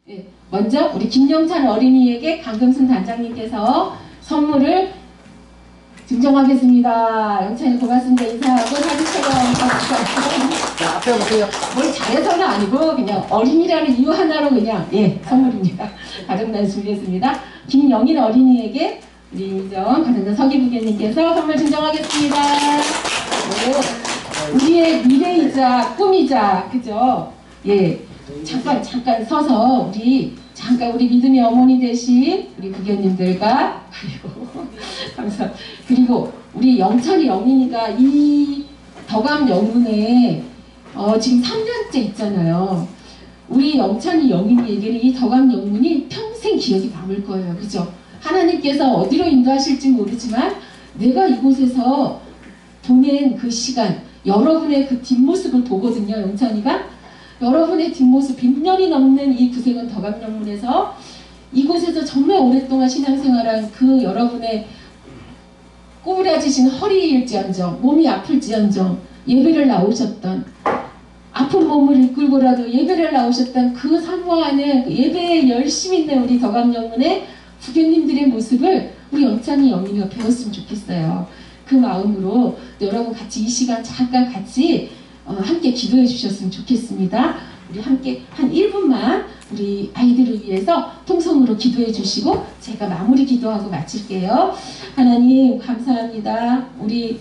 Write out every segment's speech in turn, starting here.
예, 먼저 우리 김영찬 어린이에게 강금순 단장님께서 선물을 증정하겠습니다. 영찬이 고맙습니다. 인사하고 사진처럼 자, 앞에 보세요. 뭘 잘해서는 아니고 그냥 어린이라는 이유 하나로 그냥 선물입니다. 가정단 준비했습니다. 김영인 어린이에게 우리 이정 가정단 서기부교님께서 선물 증정하겠습니다. 네, 우리의 미래이자 꿈이자 그죠? 예, 잠깐 서서 우리 믿음의 어머니 되신 우리 부교님들과 그리고 우리 영찬이 영인이가 이 덕암 영문에 지금 3년째 있잖아요. 우리 영찬이 영인이에게는 이 덕암 영문이 평생 기억이 남을 거예요. 그죠? 하나님께서 어디로 인도하실지 모르지만 내가 이곳에서 보낸 그 시간, 여러분의 그 뒷모습을 보거든요. 영찬이가 여러분의 뒷모습 100년이 넘는 이 구세군 덕암 영문에서 이곳에서 정말 오랫동안 신앙생활한 그 여러분의 꼬부라지신 허리일지언정, 몸이 아플지언정 예배를 나오셨던, 아픈 몸을 이끌고라도 예배를 나오셨던 그 사모하는 예배에 열심히 있는 우리 덕암 영문의 부교님들의 모습을 우리 영찬이 영인이가 배웠으면 좋겠어요. 그 마음으로 여러분 같이 이 시간 잠깐 같이 함께 기도해 주셨으면 좋겠습니다. 우리 함께 한 1분만 우리 아이들을 위해서 통성으로 기도해 주시고 제가 마무리 기도하고 마칠게요. 하나님 감사합니다. 우리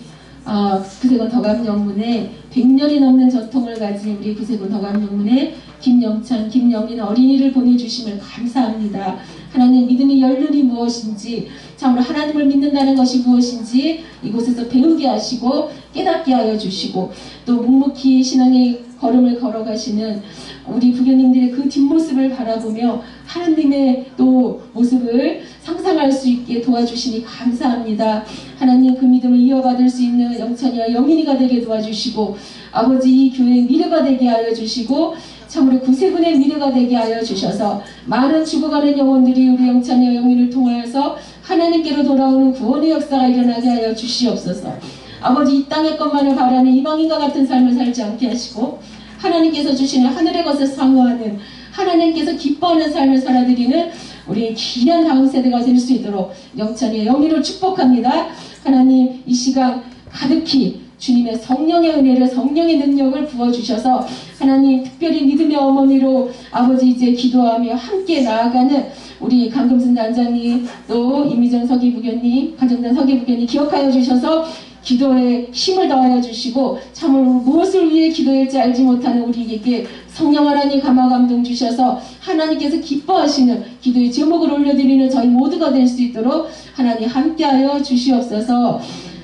구세군 덕암 영문에 100년이 넘는 전통을 가진 우리 구세군 덕암 영문에 김영찬, 김영인 어린이를 보내주심을 감사합니다. 하나님 믿음의 연륜이 무엇인지, 참으로 하나님을 믿는다는 것이 무엇인지 이곳에서 배우게 하시고 깨닫게 하여 주시고, 또 묵묵히 신앙의 걸음을 걸어가시는 우리 부교님들의 그 뒷모습을 바라보며 하나님의 또 모습을 상상할 수 있게 도와주시니 감사합니다. 하나님 그 믿음을 이어받을 수 있는 영찬이와 영인이가 되게 도와주시고, 아버지 이 교회의 미래가 되게 하여 주시고, 참으로 구세군의 미래가 되게 하여 주셔서 많은 죽어가는 영혼들이 우리 영찬이와 영인을 통하여서 하나님께로 돌아오는 구원의 역사가 일어나게 하여 주시옵소서. 아버지 이 땅의 것만을 바라는 이방인과 같은 삶을 살지 않게 하시고, 하나님께서 주시는 하늘의 것을 사모하는, 하나님께서 기뻐하는 삶을 살아드리는 우리 귀한 다음 세대가 될 수 있도록 영찬이의 영인을 축복합니다. 하나님 이 시간 가득히 주님의 성령의 은혜를, 성령의 능력을 부어주셔서 하나님 특별히 믿음의 어머니로 아버지 이제 기도하며 함께 나아가는 우리 강금순 단장님, 또 이미정 서기부교님, 가정단 서기부교님 기억하여 주셔서 기도에 힘을 더하여 주시고, 참으로 무엇을 위해 기도할지 알지 못하는 우리에게 성령 하나님 감화 감동 주셔서 하나님께서 기뻐하시는 기도의 제목을 올려드리는 저희 모두가 될 수 있도록 하나님 함께하여 주시옵소서.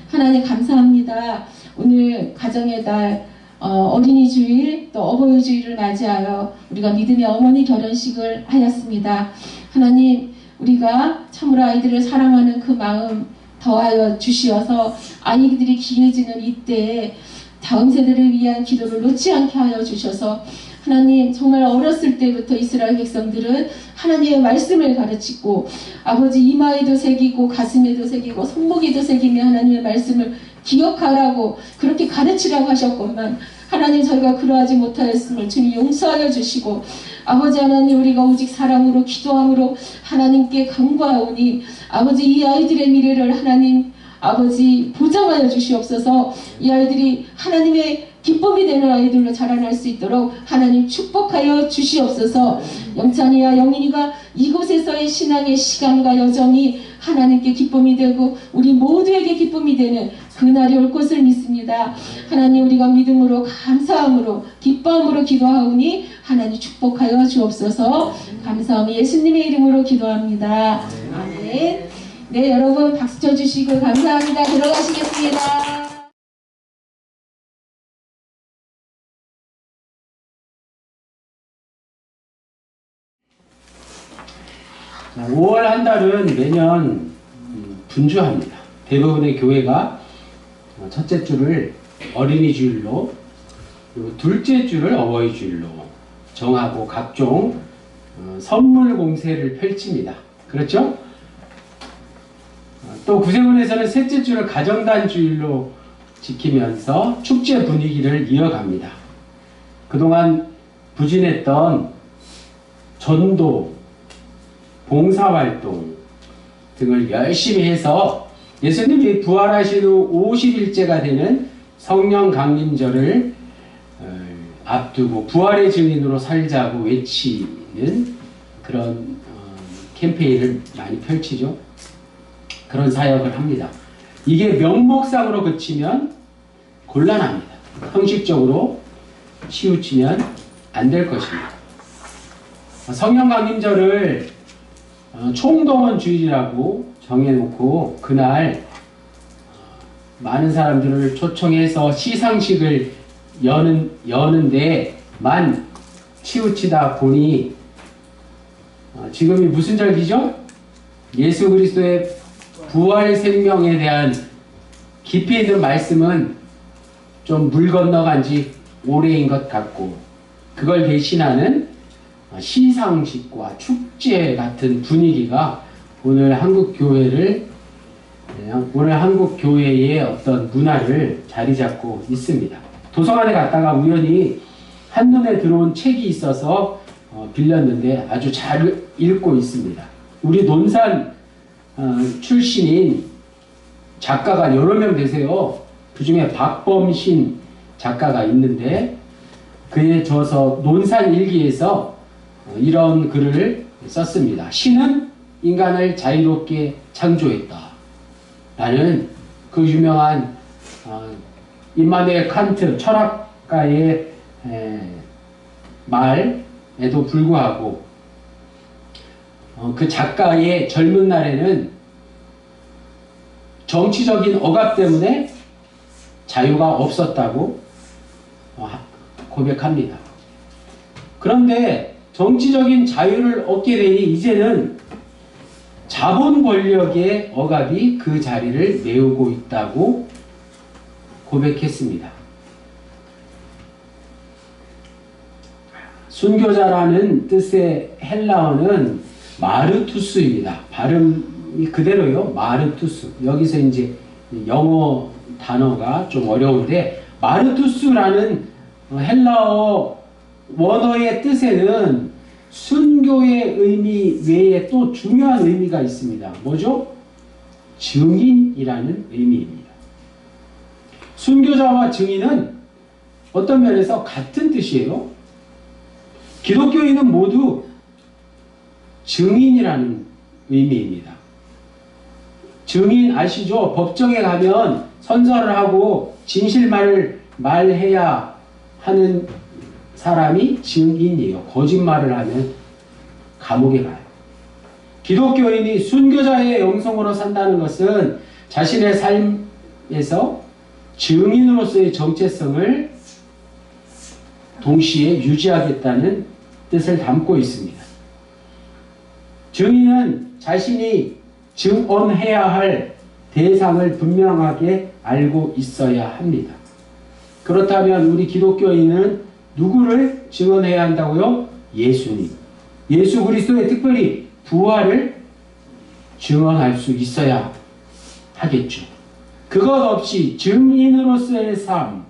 하나님 감사합니다. 오늘 가정의 달 어린이 주일 또 어버이 주일을 맞이하여 우리가 믿음의 어머니 결혼식을 하였습니다. 하나님 우리가 참으로 아이들을 사랑하는 그 마음 더하여 주시어서 아이들이 귀해지는 이때에 다음 세대를 위한 기도를 놓지 않게 하여 주셔서, 하나님 정말 어렸을 때부터 이스라엘 백성들은 하나님의 말씀을 가르치고 아버지 이마에도 새기고 가슴에도 새기고 손목에도 새기며 하나님의 말씀을 기억하라고 그렇게 가르치라고 하셨건만, 하나님 저희가 그러하지 못하였음을 주님 용서하여 주시고, 아버지 하나님 우리가 오직 사랑으로 기도함으로 하나님께 간구하오니 아버지 이 아이들의 미래를 하나님 아버지 보장하여 주시옵소서. 이 아이들이 하나님의 기쁨이 되는 아이들로 자라날 수 있도록 하나님 축복하여 주시옵소서. 영찬이와 영인이가 이곳에서의 신앙의 시간과 여정이 하나님께 기쁨이 되고 우리 모두에게 기쁨이 되는 그날이 올 것을 믿습니다. 하나님 우리가 믿음으로 감사함으로 기뻐함으로 기도하오니 하나님 축복하여 주옵소서. 감사함이 예수님의 이름으로 기도합니다. 아멘. 네, 여러분 박수 쳐주시고 감사합니다. 들어가시겠습니다. 5월 한 달은 매년 분주합니다. 대부분의 교회가 첫째 주를 어린이 주일로, 그리고 둘째 주를 어버이 주일로 정하고 각종 선물 공세를 펼칩니다. 그렇죠? 또 구세군에서는 셋째 주를 가정단 주일로 지키면서 축제 분위기를 이어갑니다. 그동안 부진했던 전도, 봉사활동 등을 열심히 해서 예수님이 부활하신 후 50일째가 되는 성령 강림절을 앞두고 부활의 증인으로 살자고 외치는 그런 캠페인을 많이 펼치죠. 그런 사역을 합니다. 이게 명목상으로 그치면 곤란합니다. 형식적으로 치우치면 안 될 것입니다. 성령 강림절을 총동원 주일이라고 정해놓고 그날 많은 사람들을 초청해서 시상식을 여는데만 치우치다 보니 지금이 무슨 절기죠? 예수 그리스도의 부활 생명에 대한 깊이 있는 말씀은 좀 물 건너간 지 오래인 것 같고 그걸 대신하는 시상식과 축제 같은 분위기가 오늘 한국 교회의 어떤 문화를 자리 잡고 있습니다. 도서관에 갔다가 우연히 한눈에 들어온 책이 있어서 빌렸는데 아주 잘 읽고 있습니다. 우리 논산 출신인 작가가 여러 명 되세요. 그 중에 박범신 작가가 있는데 그에 저서 논산일기에서 이런 글을 썼습니다. 신은 인간을 자유롭게 창조했다. 라는 그 유명한 임마누엘 칸트 철학가의 말에도 불구하고 그 작가의 젊은 날에는 정치적인 억압 때문에 자유가 없었다고 고백합니다. 그런데 정치적인 자유를 얻게 되니 이제는 자본 권력의 억압이 그 자리를 메우고 있다고 고백했습니다. 순교자라는 뜻의 헬라어는 마르투스입니다. 발음이 그대로요. 마르투스. 여기서 이제 영어 단어가 좀 어려운데 마르투스라는 헬라어 원어의 뜻에는 순교의 의미 외에 또 중요한 의미가 있습니다. 뭐죠? 증인이라는 의미입니다. 순교자와 증인은 어떤 면에서 같은 뜻이에요. 기독교인은 모두 증인이라는 의미입니다. 증인 아시죠? 법정에 가면 선서를 하고 진실말을 말해야 하는 사람이 증인이에요. 거짓말을 하면 감옥에 가요. 기독교인이 순교자의 영성으로 산다는 것은 자신의 삶에서 증인으로서의 정체성을 동시에 유지하겠다는 뜻을 담고 있습니다. 증인은 자신이 증언해야 할 대상을 분명하게 알고 있어야 합니다. 그렇다면 우리 기독교인은 누구를 증언해야 한다고요? 예수님. 예수 그리스도의 특별히 부활을 증언할 수 있어야 하겠죠. 그것 없이 증인으로서의 삶,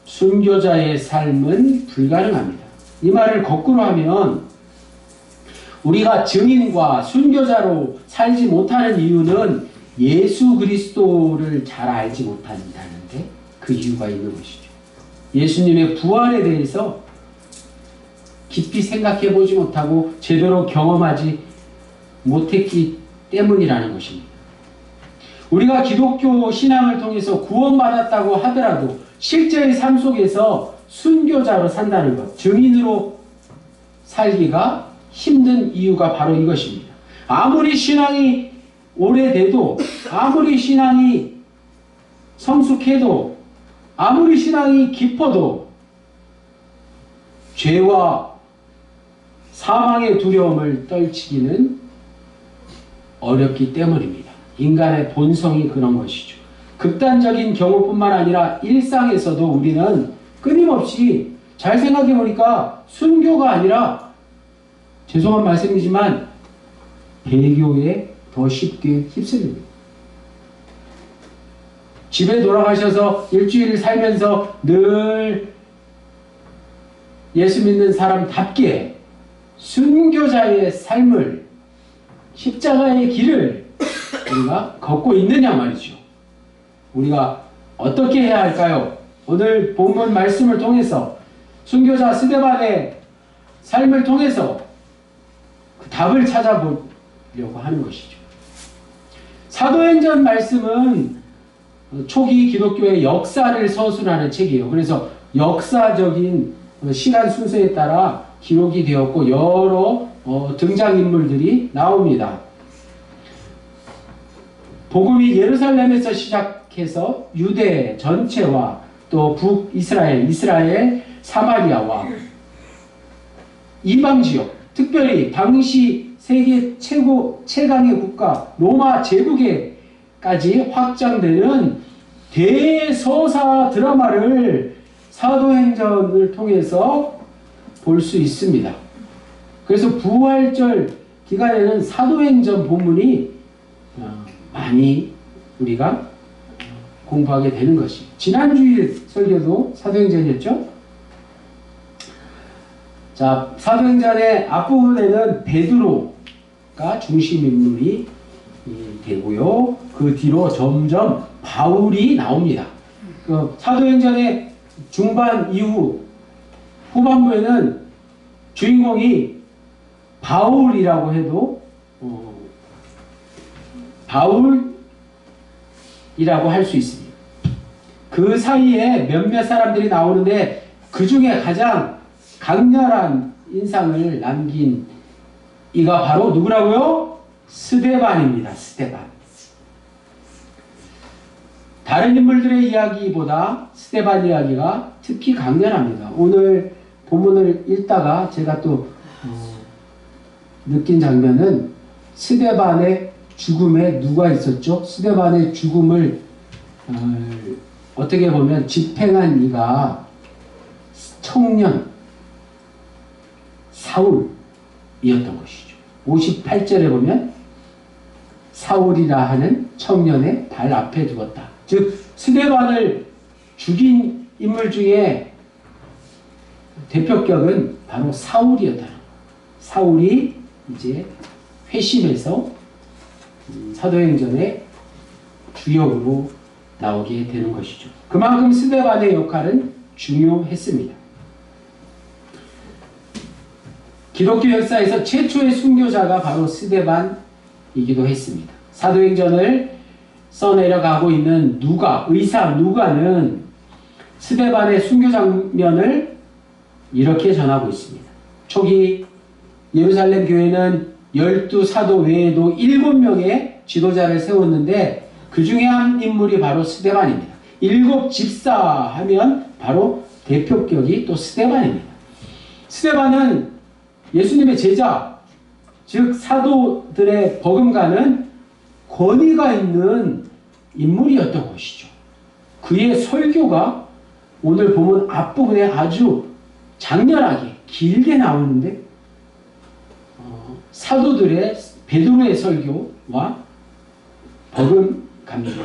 순교자의 삶은 불가능합니다. 이 말을 거꾸로 하면 우리가 증인과 순교자로 살지 못하는 이유는 예수 그리스도를 잘 알지 못한다는데 그 이유가 있는 것이죠. 예수님의 부활에 대해서 깊이 생각해 보지 못하고 제대로 경험하지 못했기 때문이라는 것입니다. 우리가 기독교 신앙을 통해서 구원받았다고 하더라도 실제의 삶 속에서 순교자로 산다는 것, 증인으로 살기가 힘든 이유가 바로 이것입니다. 아무리 신앙이 오래돼도, 아무리 신앙이 성숙해도, 아무리 신앙이 깊어도 죄와 사망의 두려움을 떨치기는 어렵기 때문입니다. 인간의 본성이 그런 것이죠. 극단적인 경우뿐만 아니라 일상에서도 우리는 끊임없이 잘 생각해 보니까 순교가 아니라 죄송한 말씀이지만 배교에 더 쉽게 휩쓸립니다. 집에 돌아가셔서 일주일 살면서 늘 예수 믿는 사람답게 순교자의 삶을, 십자가의 길을 우리가 걷고 있느냐 말이죠. 우리가 어떻게 해야 할까요? 오늘 본문 말씀을 통해서 순교자 스데반의 삶을 통해서 그 답을 찾아보려고 하는 것이죠. 사도행전 말씀은 초기 기독교의 역사를 서술하는 책이에요. 그래서 역사적인 시간 순서에 따라 기록이 되었고 여러 등장인물들이 나옵니다. 복음이 예루살렘에서 시작해서 유대 전체와 또 북이스라엘, 이스라엘, 사마리아와 이방지역, 특별히 당시 세계 최강의 국가 로마 제국에까지 확장되는 대서사 드라마를 사도행전을 통해서 볼 수 있습니다. 그래서 부활절 기간에는 사도행전 본문이 많이 우리가 공부하게 되는 것이. 지난주일 설교도 사도행전이었죠? 자, 사도행전의 앞부분에는 베드로가 중심 인물이 되고요. 그 뒤로 점점 바울이 나옵니다. 그 사도행전의 중반 이후 후반부에는 주인공이 바울이라고 해도 바울이라고 할 수 있습니다. 그 사이에 몇몇 사람들이 나오는데 그 중에 가장 강렬한 인상을 남긴 이가 바로 누구라고요? 스데반입니다. 스데반. 다른 인물들의 이야기보다 스데반 이야기가 특히 강렬합니다. 오늘 본문을 읽다가 제가 또 느낀 장면은 스데반의 죽음에 누가 있었죠? 스데반의 죽음을 어떻게 보면 집행한 이가 청년 사울이었던 것이죠. 58절에 보면 사울이라 하는 청년의 발 앞에 두었다. 즉 스데반을 죽인 인물 중에 대표격은 바로 사울이었다. 사울이 이제 회심해서 사도행전의 주역으로 나오게 되는 것이죠. 그만큼 스데반의 역할은 중요했습니다. 기독교 역사에서 최초의 순교자가 바로 스데반이기도 했습니다. 사도행전을 써내려가고 있는 의사 누가는 스데반의 순교 장면을 이렇게 전하고 있습니다. 초기 예루살렘 교회는 12사도 외에도 7명의 지도자를 세웠는데 그 중에 한 인물이 바로 스데반입니다. 7 집사 하면 바로 대표격이 또 스데반입니다. 스데반은 예수님의 제자, 즉 사도들의 버금가는 권위가 있는 인물이었던 것이죠. 그의 설교가 오늘 보면 앞부분에 아주 장렬하게 길게 나오는데 사도들의 베드로의 설교와 버금갑니다.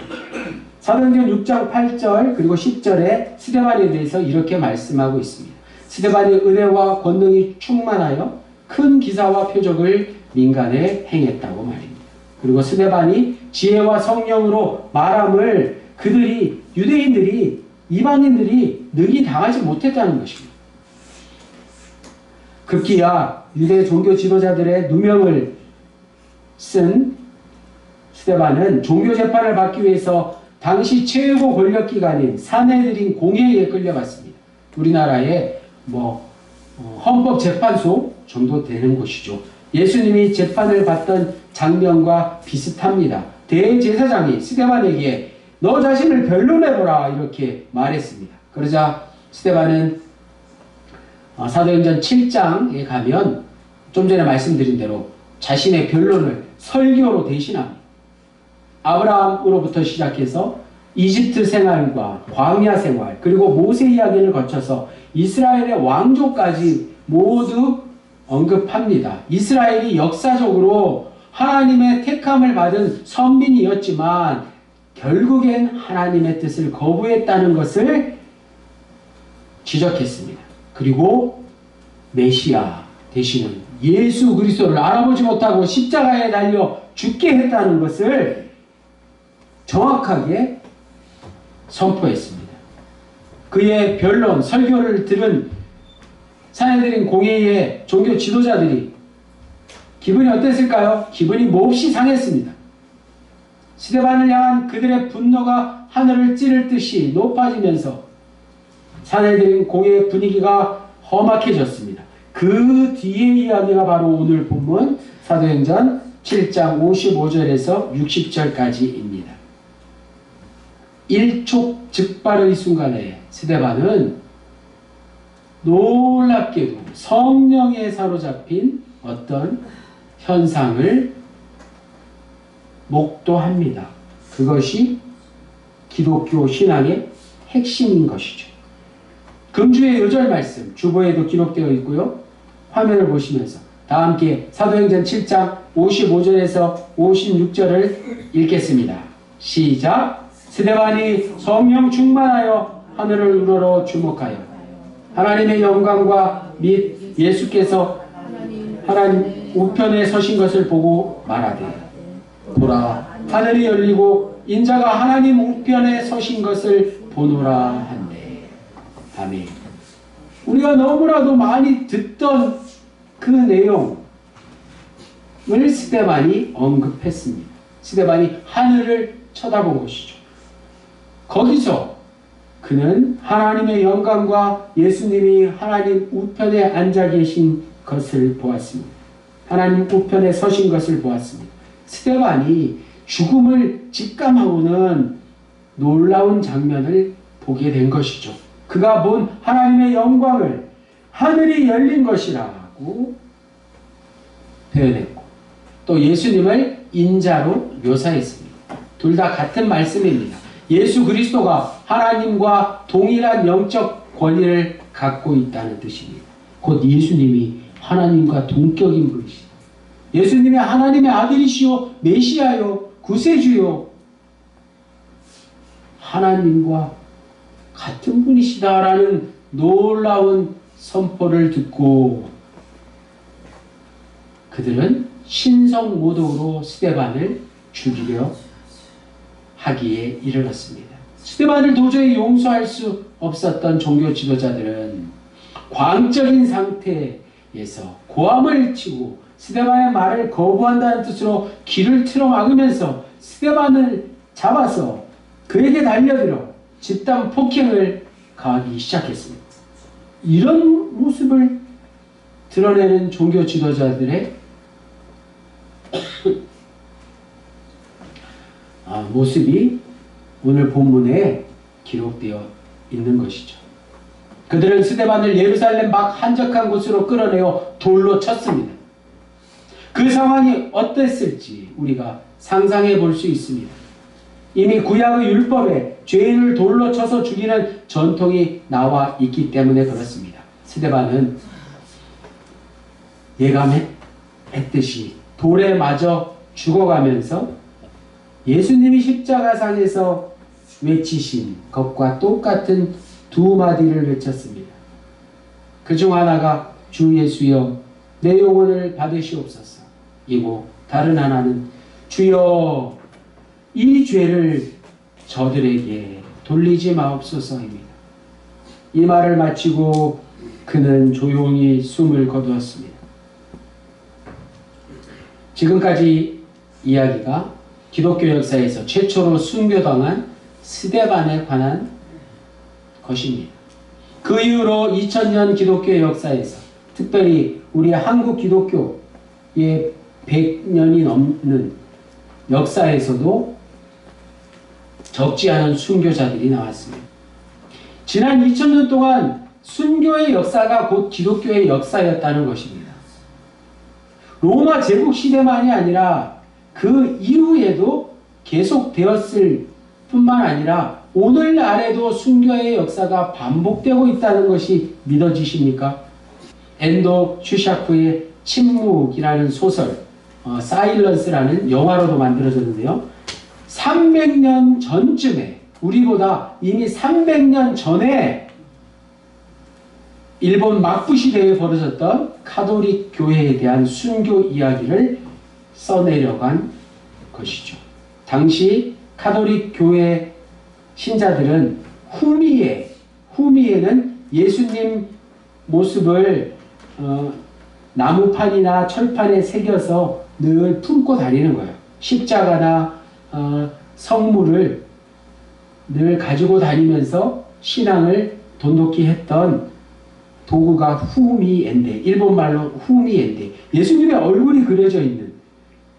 사도행전 6장 8절 그리고 10절에 스데반에 대해서 이렇게 말씀하고 있습니다. 스데반이 은혜와 권능이 충만하여 큰 기사와 표적을 민간에 행했다고 말입니다. 그리고 스데반이 지혜와 성령으로 말함을 유대인들이 이방인들이 능히 당하지 못했다는 것입니다. 급기야 유대 종교 지도자들의 누명을 쓴 스데반은 종교 재판을 받기 위해서 당시 최고 권력기관인 사내들인 공회에 끌려갔습니다. 우리나라의 헌법재판소 정도 되는 곳이죠. 예수님이 재판을 받던 장면과 비슷합니다. 대제사장이 스데반에게 너 자신을 변론해보라 이렇게 말했습니다. 그러자 스데반은 사도행전 7장에 가면 좀 전에 말씀드린 대로 자신의 변론을 설교로 대신합니다. 아브라함으로부터 시작해서 이집트 생활과 광야 생활 그리고 모세 이야기를 거쳐서 이스라엘의 왕조까지 모두 언급합니다. 이스라엘이 역사적으로 하나님의 택함을 받은 선민이었지만 결국엔 하나님의 뜻을 거부했다는 것을 지적했습니다. 그리고 메시아 되시는 예수 그리스도를 알아보지 못하고 십자가에 달려 죽게 했다는 것을 정확하게 선포했습니다. 그의 변론, 설교를 들은 사내들인 공회의 종교 지도자들이 기분이 어땠을까요? 기분이 몹시 상했습니다. 스데반을 향한 그들의 분노가 하늘을 찌를 듯이 높아지면서 사내들인 공회의 분위기가 험악해졌습니다. 그 뒤의 이야기가 바로 오늘 본문 사도행전 7장 55절에서 60절까지입니다. 일촉즉발의 순간에 스데반은 놀랍게도 성령에 사로잡힌 어떤 현상을 목도합니다. 그것이 기독교 신앙의 핵심인 것이죠. 금주의 요절 말씀 주보에도 기록되어 있고요. 화면을 보시면서 다 함께 사도행전 7장 55절에서 56절을 읽겠습니다. 시작. 스데반이 성령 충만하여 하늘을 우러러 주목하여 하나님의 영광과 및 예수께서 하나님 우편에 서신 것을 보고 말하되 보라 하늘이 열리고 인자가 하나님 우편에 서신 것을 보노라 한대. 아멘. 우리가 너무나도 많이 듣던 그 내용을 스데반이 언급했습니다. 스데반이 하늘을 쳐다본 것이죠. 거기서 그는 하나님의 영광과 예수님이 하나님 우편에 앉아 계신 것을 보았습니다. 하나님 우편에 서신 것을 보았습니다. 스데반이 죽음을 직감하고는 놀라운 장면을 보게 된 것이죠. 그가 본 하나님의 영광을 하늘이 열린 것이라고 표현했고 또 예수님을 인자로 묘사했습니다. 둘 다 같은 말씀입니다. 예수 그리스도가 하나님과 동일한 영적 권위를 갖고 있다는 뜻입니다. 곧 예수님이 하나님과 동격인 분이시다. 예수님이 하나님의 아들이시요 메시아요 구세주요 하나님과 같은 분이시다라는 놀라운 선포를 듣고 그들은 신성모독으로 스데반을 죽이려 하기에 이르렀습니다. 스데반을 도저히 용서할 수 없었던 종교 지도자들은 광적인 상태에서 고함을 치고 스데반의 말을 거부한다는 뜻으로 길을 틀어막으면서 스데반을 잡아서 그에게 달려들어 집단 폭행을 가하기 시작했습니다. 이런 모습을 드러내는 종교 지도자들의 모습이 오늘 본문에 기록되어 있는 것이죠. 그들은 스데반을 예루살렘 밖 한적한 곳으로 끌어내어 돌로 쳤습니다. 그 상황이 어땠을지 우리가 상상해 볼 수 있습니다. 이미 구약의 율법에 죄인을 돌로 쳐서 죽이는 전통이 나와 있기 때문에 그렇습니다. 스데반은 예감했듯이 돌에 맞아 죽어가면서 예수님이 십자가상에서 외치신 것과 똑같은 두 마디를 외쳤습니다. 그중 하나가 주 예수여 내 영혼을 받으시옵소서. 이고 다른 하나는 주여 이 죄를 저들에게 돌리지 마옵소서입니다. 이 말을 마치고 그는 조용히 숨을 거두었습니다. 지금까지 이야기가 기독교 역사에서 최초로 순교당한 스데반에 관한 것입니다. 그 이후로 2000년 기독교의 역사에서 특별히 우리 한국 기독교의 100년이 넘는 역사에서도 적지 않은 순교자들이 나왔습니다. 지난 2000년 동안 순교의 역사가 곧 기독교의 역사였다는 것입니다. 로마 제국 시대만이 아니라 그 이후에도 계속되었을 뿐만 아니라 오늘날에도 순교의 역사가 반복되고 있다는 것이 믿어지십니까? 엔도 슈샤크의 침묵이라는 소설, 사일런스라는 영화로도 만들어졌는데요. 300년 전쯤에 우리보다 이미 300년 전에 일본 막부 시대에 벌어졌던 카톨릭 교회에 대한 순교 이야기를 써내려간 것이죠. 당시 카톨릭 교회 신자들은 후미에는 예수님 모습을 나무판이나 철판에 새겨서 늘 품고 다니는 거예요. 십자가나 성물을 늘 가지고 다니면서 신앙을 돈독히 했던 도구가 후미엔데, 일본말로 후미엔데, 예수님의 얼굴이 그려져 있는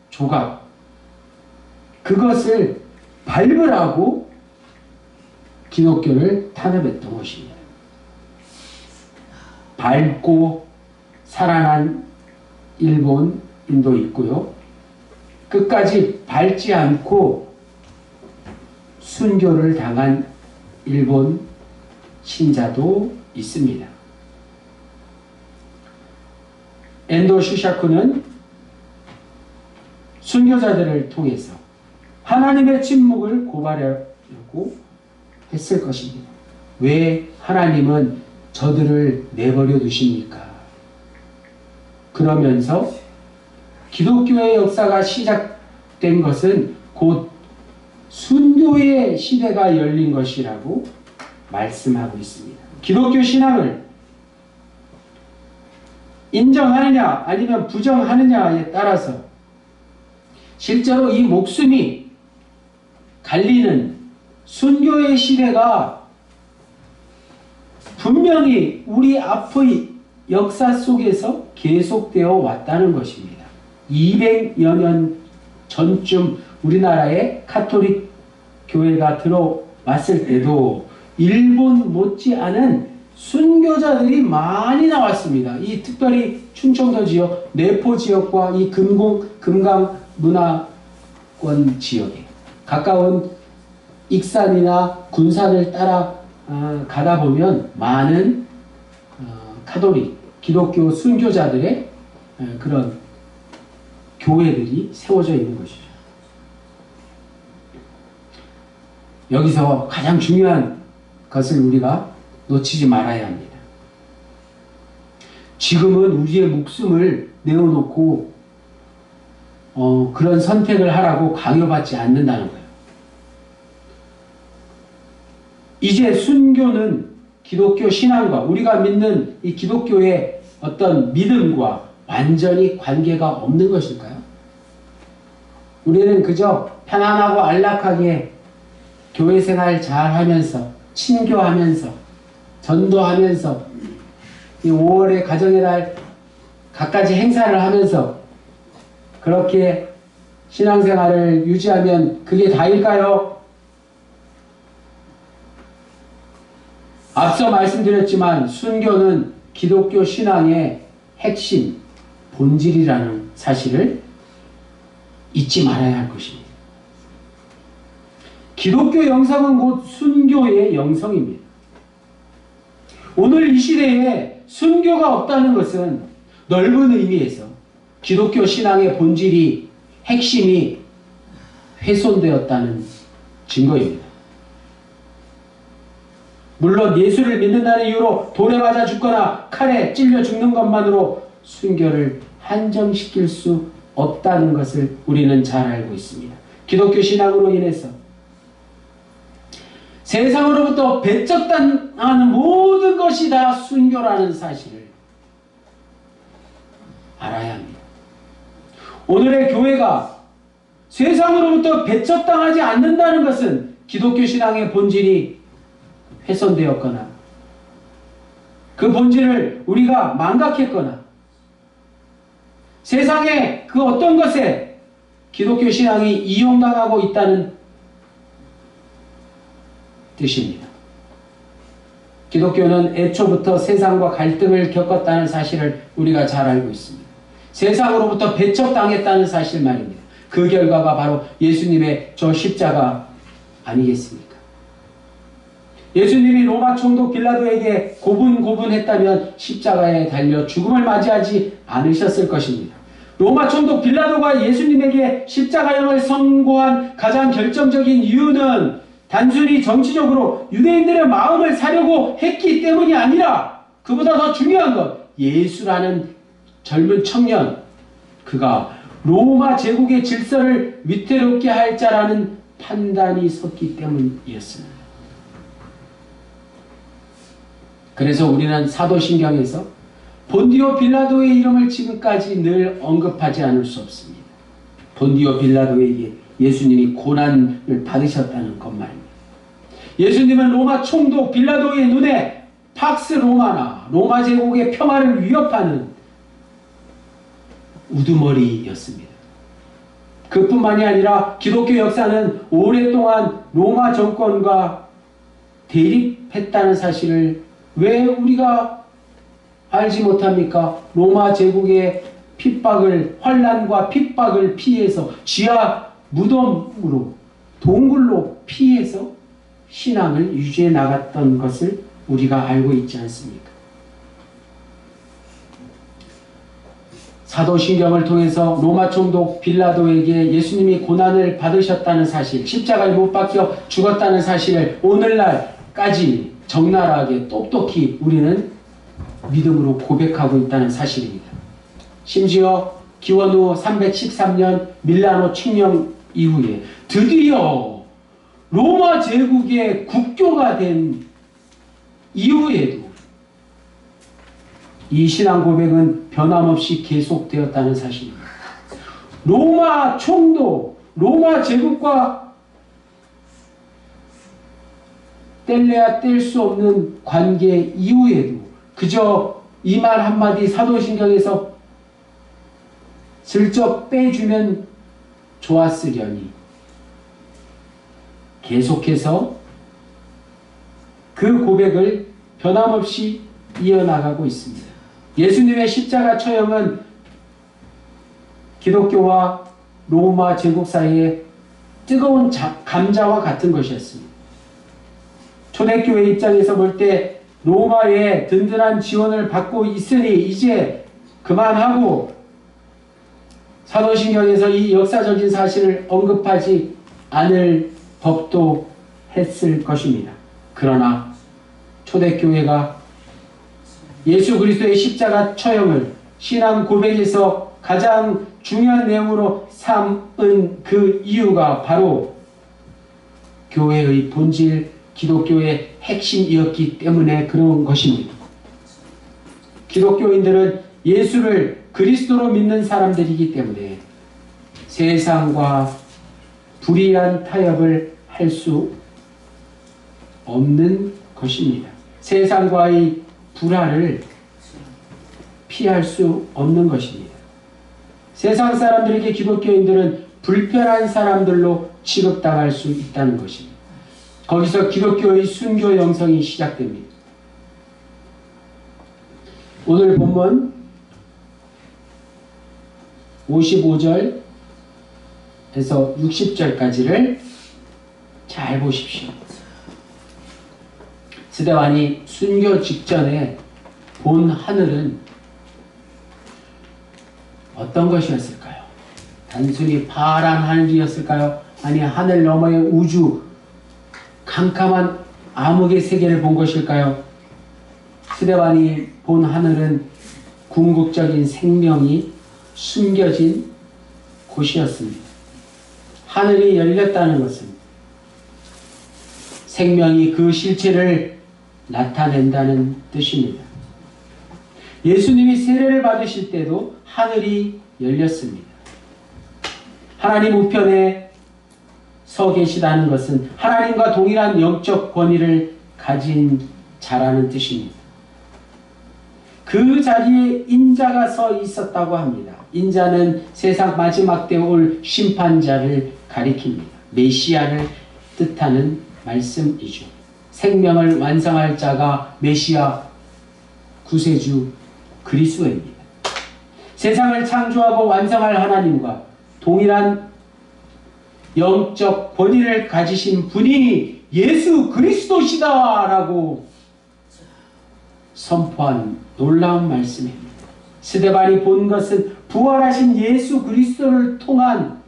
조각, 그것을 밟으라고 기독교를 탄압했던 것입니다. 밟고 살아난 일본인도 있고요. 끝까지 밟지 않고 순교를 당한 일본 신자도 있습니다. 엔도 슈샤쿠는 순교자들을 통해서 하나님의 침묵을 고발하려고 했을 것입니다. 왜 하나님은 저들을 내버려 두십니까? 그러면서 기독교의 역사가 시작된 것은 곧 순교의 시대가 열린 것이라고 말씀하고 있습니다. 기독교 신앙을 인정하느냐 아니면 부정하느냐에 따라서 실제로 이 목숨이 갈리는 순교의 시대가 분명히 우리 앞의 역사 속에서 계속되어 왔다는 것입니다. 200여 년 전쯤 우리나라에 카톨릭 교회가 들어왔을 때도 일본 못지않은 순교자들이 많이 나왔습니다. 이 특별히 충청도 지역, 내포 지역과 이 금강 문화권 지역에 가까운 익산이나 군산을 따라 가다 보면 많은 카톨릭, 기독교 순교자들의 그런 교회들이 세워져 있는 것이죠. 여기서 가장 중요한 것을 우리가 놓치지 말아야 합니다. 지금은 우리의 목숨을 내어놓고 그런 선택을 하라고 강요받지 않는다는 거예요. 이제 순교는 기독교 신앙과 우리가 믿는 이 기독교의 어떤 믿음과 완전히 관계가 없는 것일까요? 우리는 그저 편안하고 안락하게 교회 생활 잘 하면서 친교하면서 전도하면서 이 5월의 가정의 날 갖가지 행사를 하면서 그렇게 신앙생활을 유지하면 그게 다일까요? 앞서 말씀드렸지만 순교는 기독교 신앙의 핵심, 본질이라는 사실을 잊지 말아야 할 것입니다. 기독교 영성은 곧 순교의 영성입니다. 오늘 이 시대에 순교가 없다는 것은 넓은 의미에서 기독교 신앙의 본질이, 핵심이 훼손되었다는 증거입니다. 물론 예수를 믿는다는 이유로 돌에 맞아 죽거나 칼에 찔려 죽는 것만으로 순교를 한정시킬 수 없다는 것을 우리는 잘 알고 있습니다. 기독교 신앙으로 인해서 세상으로부터 배척당하는 모든 것이 다 순교라는 사실을 알아야 합니다. 오늘의 교회가 세상으로부터 배척당하지 않는다는 것은 기독교 신앙의 본질이 훼손되었거나 그 본질을 우리가 망각했거나 세상의 그 어떤 것에 기독교 신앙이 이용당하고 있다는 뜻입니다. 기독교는 애초부터 세상과 갈등을 겪었다는 사실을 우리가 잘 알고 있습니다. 세상으로부터 배척당했다는 사실 말입니다. 그 결과가 바로 예수님의 저 십자가 아니겠습니까? 예수님이 로마 총독 빌라도에게 고분고분했다면 십자가에 달려 죽음을 맞이하지 않으셨을 것입니다. 로마 총독 빌라도가 예수님에게 십자가형을 선고한 가장 결정적인 이유는 단순히 정치적으로 유대인들의 마음을 사려고 했기 때문이 아니라 그보다 더 중요한 것, 예수라는 젊은 청년, 그가 로마 제국의 질서를 위태롭게 할 자라는 판단이 섰기 때문이었습니다. 그래서 우리는 사도신경에서 본디오 빌라도의 이름을 지금까지 늘 언급하지 않을 수 없습니다. 본디오 빌라도에게 예수님이 고난을 받으셨다는 것만입니다. 예수님은 로마 총독 빌라도의 눈에 팍스 로마나 로마 제국의 평화를 위협하는 우두머리였습니다. 그뿐만이 아니라 기독교 역사는 오랫동안 로마 정권과 대립했다는 사실을 왜 우리가 알지 못합니까? 로마 제국의 핍박을, 환난과 핍박을 피해서 지하 무덤으로, 동굴로 피해서 신앙을 유지해 나갔던 것을 우리가 알고 있지 않습니까? 사도신경을 통해서 로마 총독 빌라도에게 예수님이 고난을 받으셨다는 사실, 십자가에 못 박혀 죽었다는 사실을 오늘날까지 적나라하게 똑똑히 우리는 믿음으로 고백하고 있다는 사실입니다. 심지어 기원 후 313년 밀라노 칙령 이후에 드디어 로마 제국의 국교가 된 이후에도 이 신앙 고백은 변함없이 계속되었다는 사실입니다. 로마 총독, 로마 제국과 뗄래야 뗄 수 없는 관계 이후에도 그저 이 말 한마디 사도신경에서 슬쩍 빼주면 좋았으려니 계속해서 그 고백을 변함없이 이어나가고 있습니다. 예수님의 십자가 처형은 기독교와 로마 제국 사이에 뜨거운 감자와 같은 것이었습니다. 초대교회 입장에서 볼 때 로마의 든든한 지원을 받고 있으니 이제 그만하고 사도신경에서 이 역사적인 사실을 언급하지 않을 법도 했을 것입니다. 그러나 초대교회가 예수 그리스도의 십자가 처형을 신앙 고백에서 가장 중요한 내용으로 삼은 그 이유가 바로 교회의 본질, 기독교의 핵심이었기 때문에 그런 것입니다. 기독교인들은 예수를 그리스도로 믿는 사람들이기 때문에 세상과 불의한 타협을 할 수 없는 것입니다. 세상과의 불화를 피할 수 없는 것입니다. 세상 사람들에게 기독교인들은 불편한 사람들로 취급당할 수 있다는 것입니다. 거기서 기독교의 순교 영성이 시작됩니다. 오늘 본문 55절에서 60절까지를 잘 보십시오. 스데반이 순교 직전에 본 하늘은 어떤 것이었을까요? 단순히 파란 하늘이었을까요? 아니 하늘 너머의 우주, 캄캄한 암흑의 세계를 본 것일까요? 스데반이 본 하늘은 궁극적인 생명이 숨겨진 곳이었습니다. 하늘이 열렸다는 것은 생명이 그 실체를 나타낸다는 뜻입니다. 예수님이 세례를 받으실 때도 하늘이 열렸습니다. 하나님 우편에 서 계시다는 것은 하나님과 동일한 영적 권위를 가진 자라는 뜻입니다. 그 자리에 인자가 서 있었다고 합니다. 인자는 세상 마지막 때 올 심판자를 가리킵니다. 메시아를 뜻하는 말씀이죠. 생명을 완성할 자가 메시아 구세주 그리스도입니다. 세상을 창조하고 완성할 하나님과 동일한 영적 권위를 가지신 분이 예수 그리스도시다라고 선포한 놀라운 말씀입니다. 스데반이 본 것은 부활하신 예수 그리스도를 통한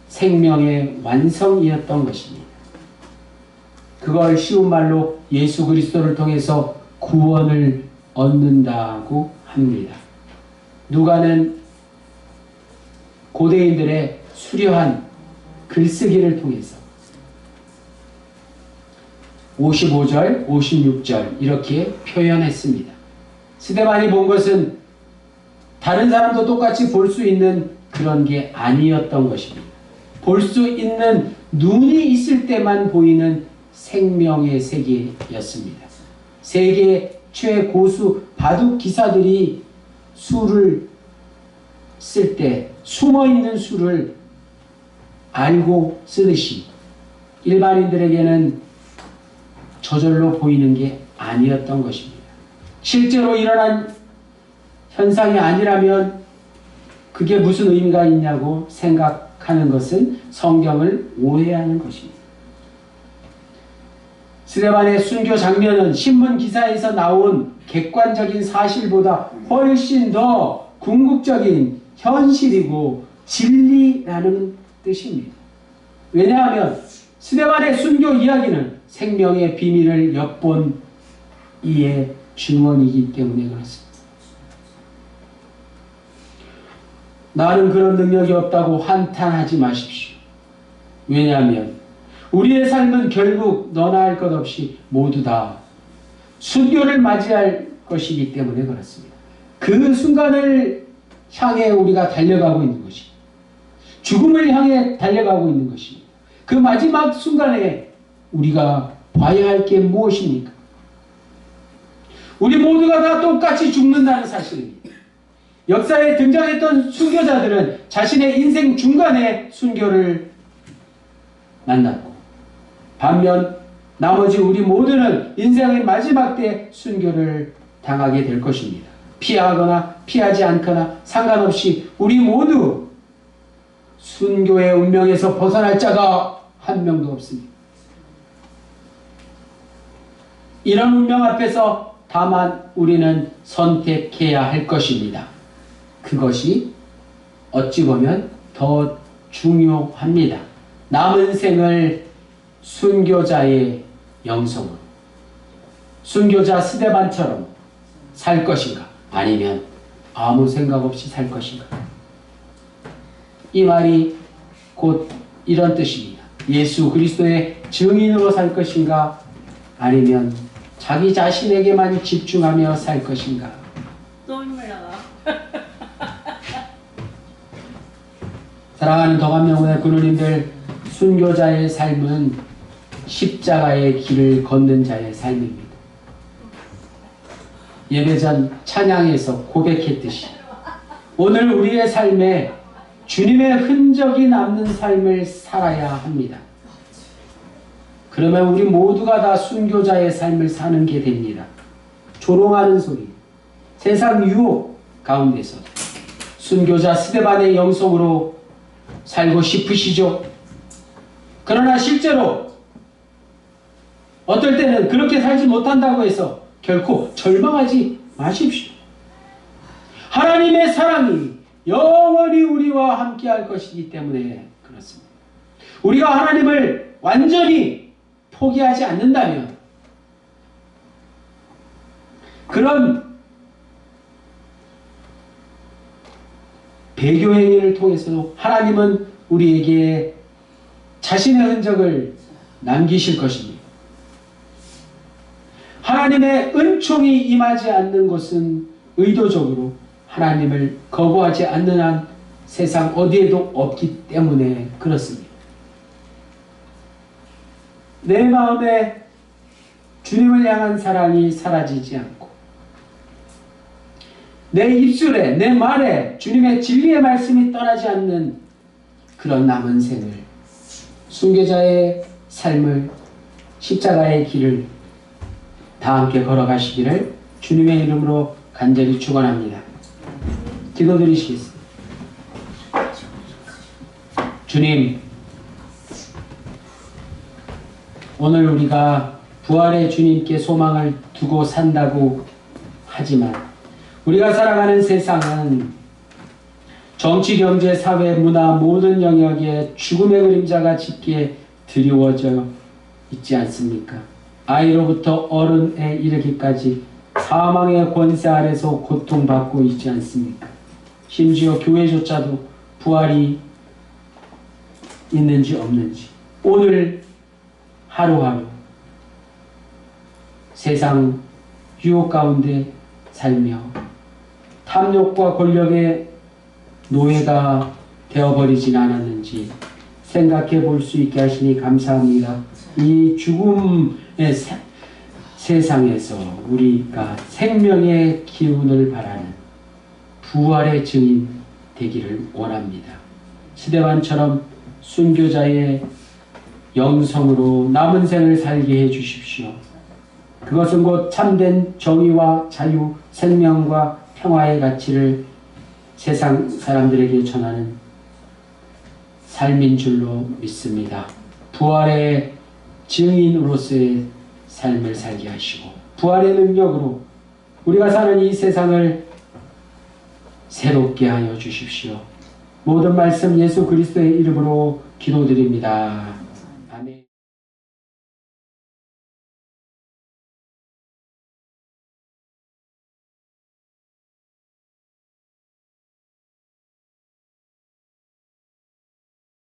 생명의 완성이었던 것입니다. 그걸 쉬운 말로 예수 그리스도를 통해서 구원을 얻는다고 합니다. 누가는 고대인들의 수려한 글쓰기를 통해서 55절, 56절 이렇게 표현했습니다. 스데반이 본 것은 다른 사람도 똑같이 볼 수 있는 그런 게 아니었던 것입니다. 볼 수 있는 눈이 있을 때만 보이는 생명의 세계였습니다. 세계 최고수 바둑 기사들이 수를 쓸 때 숨어있는 수를 알고 쓰듯이 일반인들에게는 저절로 보이는 게 아니었던 것입니다. 실제로 일어난 현상이 아니라면 그게 무슨 의미가 있냐고 생각하는 것은 성경을 오해하는 것입니다. 스데반의 순교 장면은 신문 기사에서 나온 객관적인 사실보다 훨씬 더 궁극적인 현실이고 진리라는 뜻입니다. 왜냐하면 스데반의 순교 이야기는 생명의 비밀을 엿본 이의 증언이기 때문에 그렇습니다. 나는 그런 능력이 없다고 한탄하지 마십시오. 왜냐하면 우리의 삶은 결국 너나 할 것 없이 모두 다 순교를 맞이할 것이기 때문에 그렇습니다. 그 순간을 향해 우리가 달려가고 있는 것입니다. 죽음을 향해 달려가고 있는 것입니다. 그 마지막 순간에 우리가 봐야 할 게 무엇입니까? 우리 모두가 다 똑같이 죽는다는 사실입니다. 역사에 등장했던 순교자들은 자신의 인생 중간에 순교를 만났고, 반면 나머지 우리 모두는 인생의 마지막 때 순교를 당하게 될 것입니다. 피하거나 피하지 않거나 상관없이 우리 모두 순교의 운명에서 벗어날 자가 한 명도 없습니다. 이런 운명 앞에서 다만 우리는 선택해야 할 것입니다. 그것이 어찌 보면 더 중요합니다. 남은 생을 순교자의 영성으로, 순교자 스데반처럼 살 것인가, 아니면 아무 생각 없이 살 것인가. 이 말이 곧 이런 뜻입니다. 예수 그리스도의 증인으로 살 것인가, 아니면 자기 자신에게만 집중하며 살 것인가. 사랑하는 더감명훈의 군우님들, 순교자의 삶은 십자가의 길을 걷는 자의 삶입니다. 예배 전 찬양에서 고백했듯이 오늘 우리의 삶에 주님의 흔적이 남는 삶을 살아야 합니다. 그러면 우리 모두가 다 순교자의 삶을 사는 게 됩니다. 조롱하는 소리, 세상 유혹 가운데서 순교자 스데반의 영성으로 살고 싶으시죠? 그러나 실제로 어떨 때는 그렇게 살지 못한다고 해서 결코 절망하지 마십시오. 하나님의 사랑이 영원히 우리와 함께 할 것이기 때문에 그렇습니다. 우리가 하나님을 완전히 포기하지 않는다면 그런 배교 행위를 통해서도 하나님은 우리에게 자신의 흔적을 남기실 것입니다. 하나님의 은총이 임하지 않는 것은 의도적으로 하나님을 거부하지 않는 한 세상 어디에도 없기 때문에 그렇습니다. 내 마음에 주님을 향한 사랑이 사라지지 않고 내 입술에, 내 말에 주님의 진리의 말씀이 떠나지 않는 그런 남은 생을, 순교자의 삶을, 십자가의 길을 다 함께 걸어가시기를 주님의 이름으로 간절히 축원합니다. 기도드리시겠습니다. 주님, 오늘 우리가 부활의 주님께 소망을 두고 산다고 하지만 우리가 살아가는 세상은 정치, 경제, 사회, 문화 모든 영역에 죽음의 그림자가 짙게 드리워져 있지 않습니까? 아이로부터 어른에 이르기까지 사망의 권세 아래서 고통받고 있지 않습니까? 심지어 교회조차도 부활이 있는지 없는지 오늘 하루하루 세상 유혹 가운데 살며 탐욕과 권력의 노예가 되어버리진 않았는지 생각해 볼 수 있게 하시니 감사합니다. 이 죽음의 세상에서 우리가 생명의 기운을 바라는 부활의 증인 되기를 원합니다. 스데반처럼 순교자의 영성으로 남은 생을 살게 해 주십시오. 그것은 곧 참된 정의와 자유, 생명과 평화의 가치를 세상 사람들에게 전하는 삶인 줄로 믿습니다. 부활의 증인으로서의 삶을 살게 하시고 부활의 능력으로 우리가 사는 이 세상을 새롭게 하여 주십시오. 모든 말씀 예수 그리스도의 이름으로 기도드립니다.